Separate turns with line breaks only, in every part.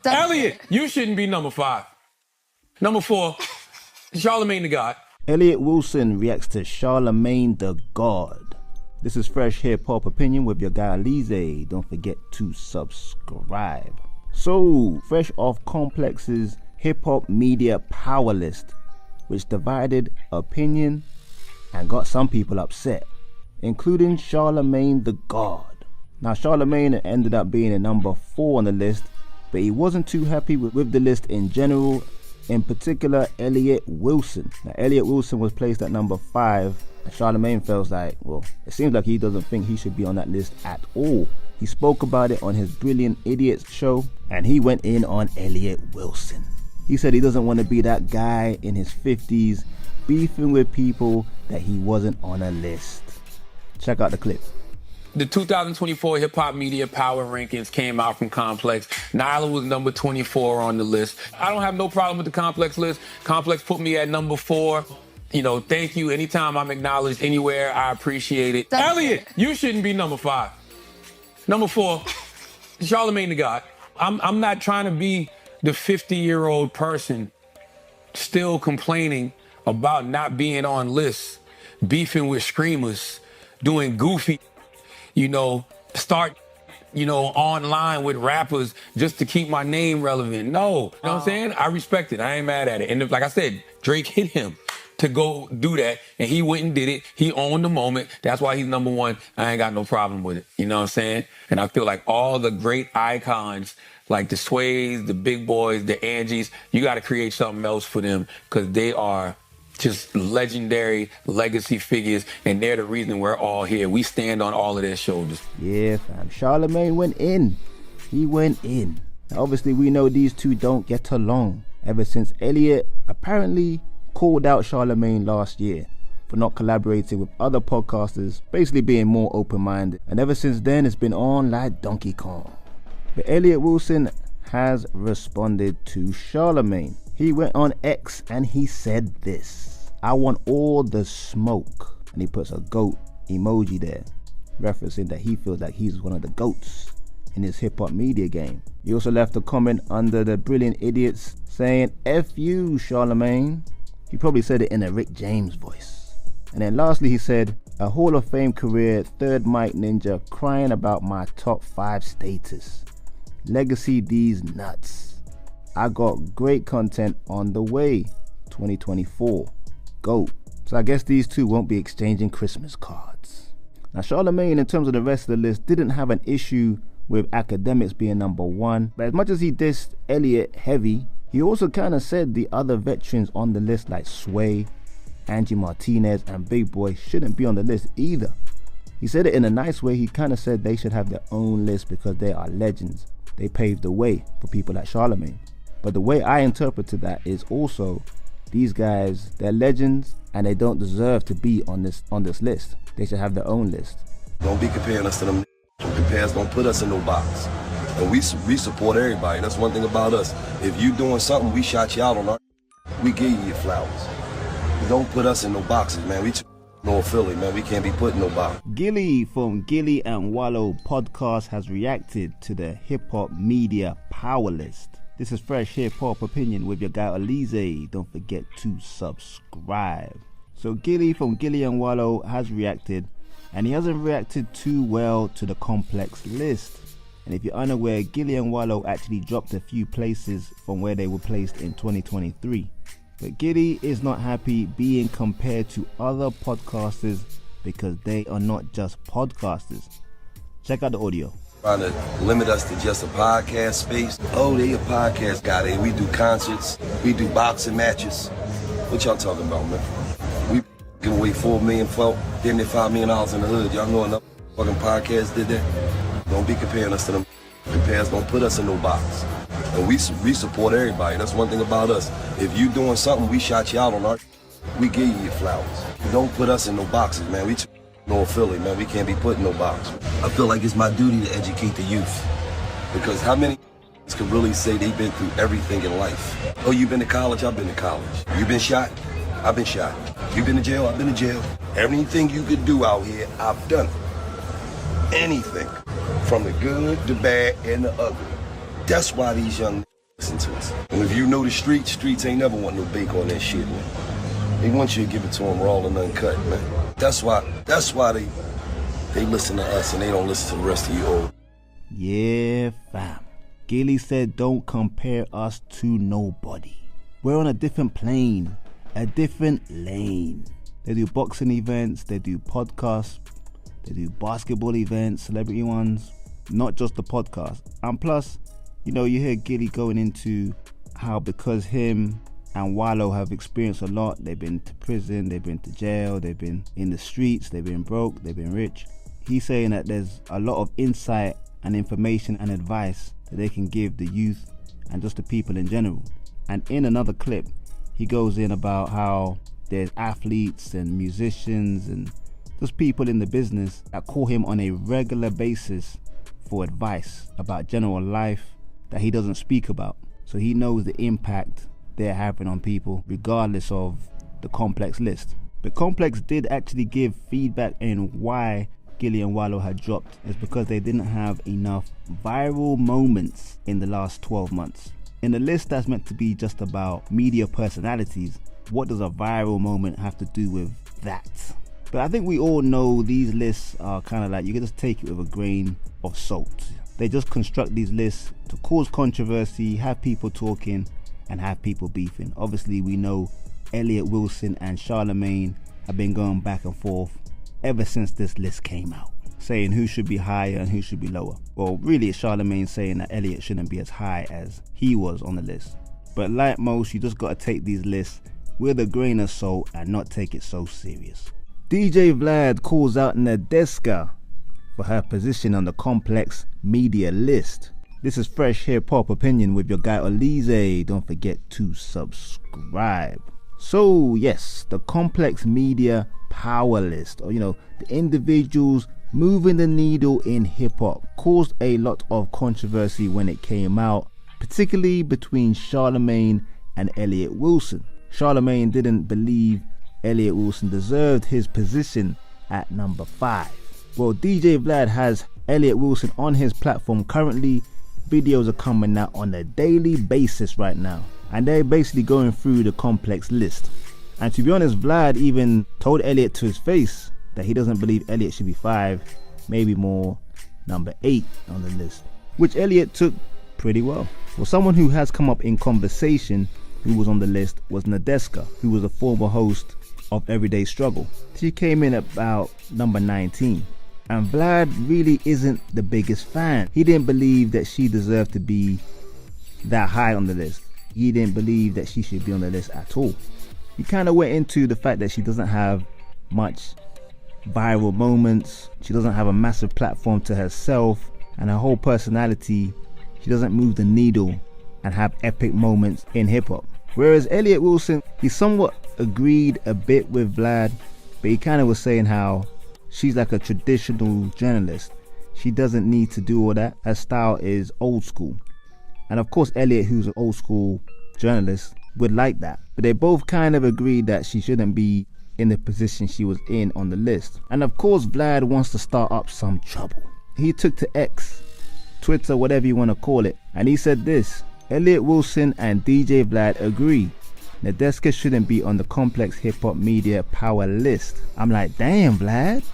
Elliot, you shouldn't be number 5. Number 4, Charlamagne the God.
Elliot Wilson reacts to Charlamagne the God. This is Fresh Hip Hop Opinion with your guy Alize. Don't forget to subscribe. So, fresh off Complex's Hip Hop Media Power List, which divided opinion and got some people upset, including Charlamagne the God. Now, Charlamagne ended up being a number 4 on the list, but he wasn't too happy with the list in general, in particular Elliot Wilson. Now, Elliot Wilson was placed at number 5, and Charlamagne feels like, well, it seems like he doesn't think he should be on that list at all. He spoke about it on his Brilliant Idiots show, and he went in on Elliot Wilson. He said he doesn't want to be that guy in his 50s beefing with people that he wasn't on a list. Check out the clip.
The 2024 Hip Hop Media Power Rankings came out from Complex. Nyla was number 24 on the list. I don't have no problem with the Complex list. Complex put me at number 4. You know, thank you. Anytime I'm acknowledged anywhere, I appreciate it. Elliot, you shouldn't be number 5. Number 4, Charlamagne the God. I'm not trying to be the 50-year-old person still complaining about not being on lists, beefing with screamers, doing goofy, start, online with rappers just to keep my name relevant. No, you know what I'm saying? I respect it. I ain't mad at it. And like I said, Drake hit him to go do that, and he went and did it. He owned the moment. That's why he's number 1. I ain't got no problem with it. You know what I'm saying? And I feel like all the great icons, like the Sways, the Big Boys, the Angies, you got to create something else for them, because they are just legendary legacy figures, and they're the reason we're all here. We stand on all of their shoulders.
Yeah, fam. Charlamagne went in. He went in. Now, obviously, we know these two don't get along ever since Elliot apparently called out Charlamagne last year for not collaborating with other podcasters, basically being more open-minded. And ever since then, it's been on like Donkey Kong. But Elliot Wilson has responded to Charlamagne. He went on X and he said this: "I want all the smoke." And he puts a goat emoji there, referencing that he feels like he's one of the goats in his hip-hop media game. He also left a comment under the Brilliant Idiots saying, "F you, Charlamagne." He probably said it in a Rick James voice. And then lastly he said, "A Hall of Fame career, third mic ninja, crying about my top 5 status. Legacy these nuts. I got great content on the way, 2024. GOAT." So I guess these two won't be exchanging Christmas cards. Now, Charlamagne, in terms of the rest of the list, didn't have an issue with Academics being number 1. But as much as he dissed Elliot heavy, he also kind of said the other veterans on the list like Sway, Angie Martinez, and Big Boy shouldn't be on the list either. He said it in a nice way. He kind of said they should have their own list because they are legends. They paved the way for people like Charlamagne. But the way I interpreted that is also, these guys, they're legends and they don't deserve to be on this list. They should have their own list.
Don't be comparing us to them. Don't put us in no box. And we support everybody. That's one thing about us. If you doing something, we shout you out on our, we give you your flowers. Don't put us in no boxes, man. We no affiliate, man. We can't be put in no box.
Gilly from Gilly and Wallow podcast has reacted to the Hip Hop Media Power List. This is Fresh Hip Hop Opinion with your guy Alize. Don't forget to subscribe. So Gilly from Gilly and Wallow has reacted, and he hasn't reacted too well to the Complex list. And if you're unaware, Gilly and Wallow actually dropped a few places from where they were placed in 2023. But Gilly is not happy being compared to other podcasters because they are not just podcasters. Check out the audio.
Trying to limit us to just a podcast space. Oh, they a podcast guy. We do concerts. We do boxing matches. What y'all talking about, man? We give away $4 million, $5 million in the hood. Y'all know enough fucking podcasts did that? Don't be comparing us to them. Don't put us in no box. And we support everybody. That's one thing about us. If you doing something, we shout you out on our, we give you your flowers. Don't put us in no boxes, man. We no affiliate, man. We can't be put in no box. I feel like it's my duty to educate the youth. Because how many can really say they've been through everything in life? Oh, you been to college? I've been to college. You been shot? I've been shot. You been to jail? I've been to jail. Everything you could do out here, I've done it. Anything. From the good, the bad, and the ugly. That's why these young listen to us. And if you know the streets ain't never want no bake on that shit, man. They want you to give it to them raw and uncut, man. That's why they listen to us and they don't listen to the rest of you old.
Yeah, fam. Gilly said don't compare us to nobody. We're on a different plane, a different lane. They do boxing events, they do podcasts, they do basketball events, celebrity ones, not just the podcast. And plus, you know, you hear Gilly going into how because him and Wallow have experienced a lot, they've been to prison, they've been to jail, they've been in the streets, they've been broke, they've been rich. He's saying that there's a lot of insight and information and advice that they can give the youth and just the people in general. And in another clip, he goes in about how there's athletes and musicians and just people in the business that call him on a regular basis for advice about general life that he doesn't speak about. So he knows the impact they're having on people regardless of the Complex list. But Complex did actually give feedback in why Gilly and Wallow had dropped. Is because they didn't have enough viral moments in the last 12 months. In the list that's meant to be just about media personalities, what does a viral moment have to do with that? But I think we all know these lists are kind of like, you can just take it with a grain of salt. They just construct these lists to cause controversy, have people talking, and have people beefing. Obviously, we know Elliott Wilson and Charlemagne have been going back and forth ever since this list came out, saying who should be higher and who should be lower. Well, really, it's Charlemagne saying that Elliott shouldn't be as high as he was on the list. But like most, you just got to take these lists with a grain of salt and not take it so serious. DJ Vlad calls out Nadeska for her position on the Complex media list. This is Fresh Hip Hop Opinion with your guy Olize. Don't forget to subscribe. So yes, the Complex media power list, or the individuals moving the needle in hip hop, caused a lot of controversy when it came out, particularly between Charlemagne and Elliott Wilson. Charlemagne didn't believe Elliott Wilson deserved his position at number 5. Well, DJ Vlad has Elliott Wilson on his platform currently. Videos are coming out on a daily basis right now, and they're basically going through the Complex list. And to be honest, Vlad even told Elliott to his face that he doesn't believe Elliott should be 5, maybe more number 8 on the list, which Elliott took pretty well. Well, someone who has come up in conversation who was on the list was Nadeska, who was a former host of Everyday Struggle. She came in about number 19. And Vlad really isn't the biggest fan. He didn't believe that she deserved to be that high on the list. He didn't believe that she should be on the list at all. He kind of went into the fact that she doesn't have much viral moments. She doesn't have a massive platform to herself, and her whole personality, she doesn't move the needle and have epic moments in hip hop. Whereas Elliott Wilson, he somewhat agreed a bit with Vlad, but he kind of was saying how she's like a traditional journalist. She doesn't need to do all that. Her style is old school. And of course, Elliott, who's an old school journalist, would like that. But they both kind of agreed that she shouldn't be in the position she was in on the list. And of course, Vlad wants to start up some trouble. He took to X, Twitter, whatever you want to call it, and he said this: Elliott Wilson and DJ Vlad agree Nadeska shouldn't be on the Complex Hip Hop Media Power list. I'm like, damn, Vlad.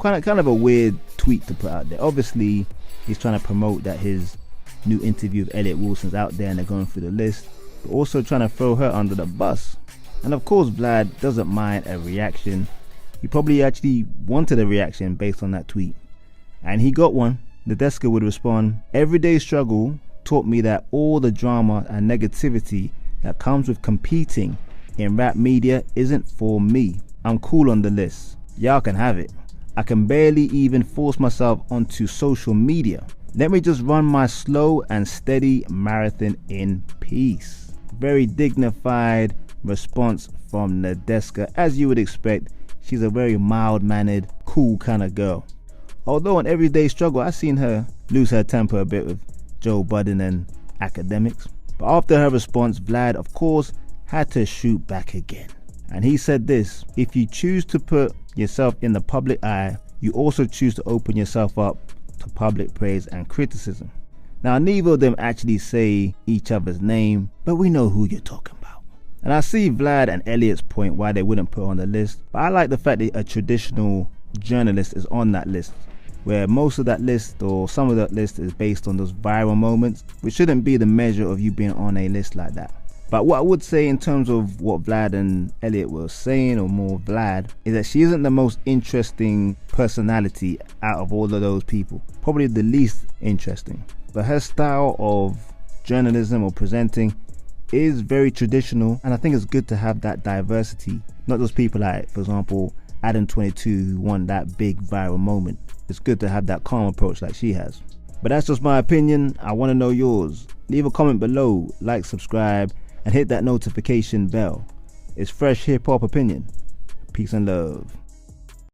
Kind of a weird tweet to put out there. Obviously, he's trying to promote that his new interview with Elliott Wilson's out there and they're going through the list, but also trying to throw her under the bus. And of course, Vlad doesn't mind a reaction. He probably actually wanted a reaction based on that tweet, and he got one. Nadeska would respond, "Everyday Struggle taught me that all the drama and negativity that comes with competing in rap media isn't for me. I'm cool on the list. Y'all can have it. I can barely even force myself onto social media. Let me just run my slow and steady marathon in peace." Very dignified response from Nadeska. As you would expect, she's a very mild-mannered, cool kind of girl. Although on Everyday Struggle, I've seen her lose her temper a bit with Joe Budden and academics. But after her response, Vlad, of course, had to shoot back again. And he said this: if you choose to put yourself in the public eye, you also choose to open yourself up to public praise and criticism. Now, neither of them actually say each other's name, but we know who you're talking about. And I see Vlad and Elliot's point why they wouldn't put on the list, but I like the fact that a traditional journalist is on that list, where most of that list or some of that list is based on those viral moments, which shouldn't be the measure of you being on a list like that. But what I would say in terms of what Vlad and Elliot were saying, or more Vlad, is that she isn't the most interesting personality out of all of those people. Probably the least interesting. But her style of journalism or presenting is very traditional, and I think it's good to have that diversity. Not those people like, for example, Adam22, who won that big viral moment. It's good to have that calm approach like she has. But that's just my opinion. I want to know yours. Leave a comment below, like, subscribe, and hit that notification bell. It's fresh hip hop opinion. Peace and love.